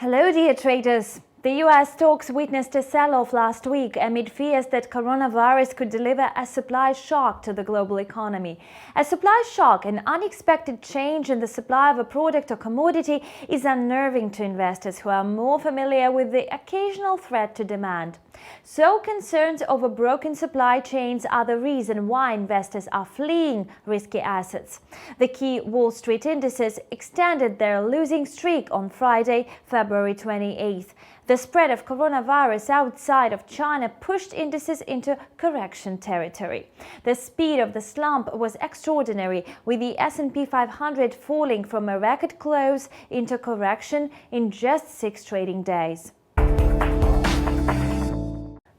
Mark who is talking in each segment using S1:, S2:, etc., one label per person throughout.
S1: Hello, dear traders. The US stocks witnessed a sell-off last week amid fears that coronavirus could deliver a supply shock to the global economy. A supply shock, an unexpected change in the supply of a product or commodity, is unnerving to investors who are more familiar with the occasional threat to demand. So concerns over broken supply chains are the reason why investors are fleeing risky assets. The key Wall Street indices extended their losing streak on Friday, February 28th. The spread of coronavirus outside of China pushed indices into correction territory. The speed of the slump was extraordinary, with the S&P 500 falling from a record close into correction in just 6 trading days.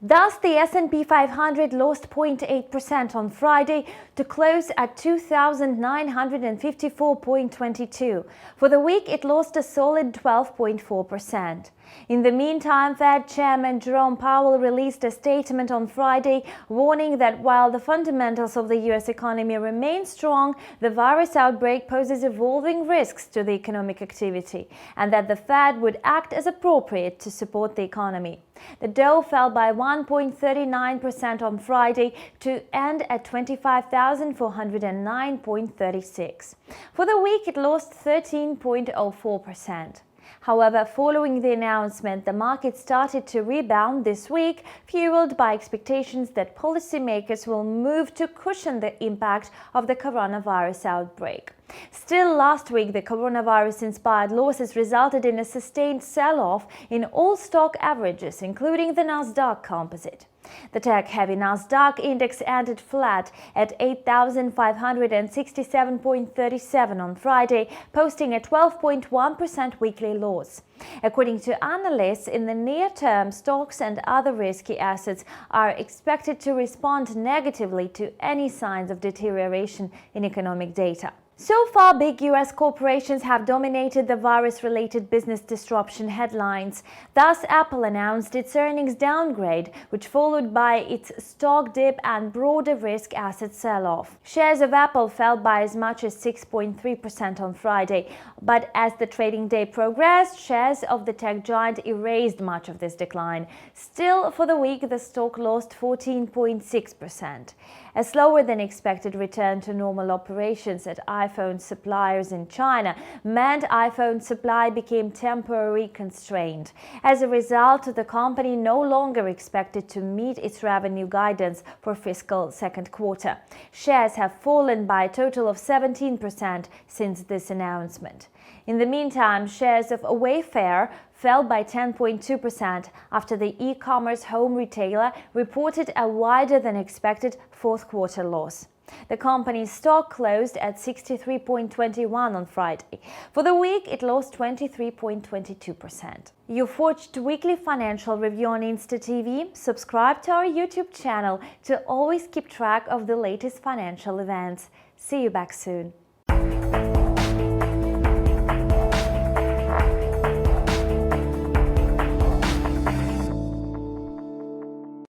S1: Thus, the S&P 500 lost 0.8% on Friday to close at 2,954.22. For the week, it lost a solid 12.4%. In the meantime, Fed Chairman Jerome Powell released a statement on Friday warning that while the fundamentals of the U.S. economy remain strong, the virus outbreak poses evolving risks to the economic activity, and that the Fed would act as appropriate to support the economy. The Dow fell by 1.39% on Friday to end at 25,409.36. For the week, it lost 13.04%. However, following the announcement, the market started to rebound this week, fueled by expectations that policymakers will move to cushion the impact of the coronavirus outbreak. Still, last week, the coronavirus-inspired losses resulted in a sustained sell-off in all stock averages, including the Nasdaq Composite. The tech-heavy Nasdaq index ended flat at 8,567.37 on Friday, posting a 12.1% weekly loss. According to analysts, in the near term, stocks and other risky assets are expected to respond negatively to any signs of deterioration in economic data. So far, big US corporations have dominated the virus-related business disruption headlines. Thus, Apple announced its earnings downgrade, which followed by its stock dip and broader risk asset sell-off. Shares of Apple fell by as much as 6.3% on Friday, but as the trading day progressed, shares of the tech giant erased much of this decline. Still, for the week, the stock lost 14.6%. A slower-than-expected return to normal operations at iPhone suppliers in China meant iPhone supply became temporarily constrained. As a result, the company no longer expected to meet its revenue guidance for fiscal second quarter. Shares have fallen by a total of 17% since this announcement. In the meantime, shares of Wayfair fell by 10.2% after the e-commerce home retailer reported a wider-than-expected fourth-quarter loss. The company's stock closed at 63.21 on Friday. For the week, it lost 23.22%. You've watched Weekly Financial Review on InstaTV. Subscribe to our YouTube channel to always keep track of the latest financial events. See you back soon.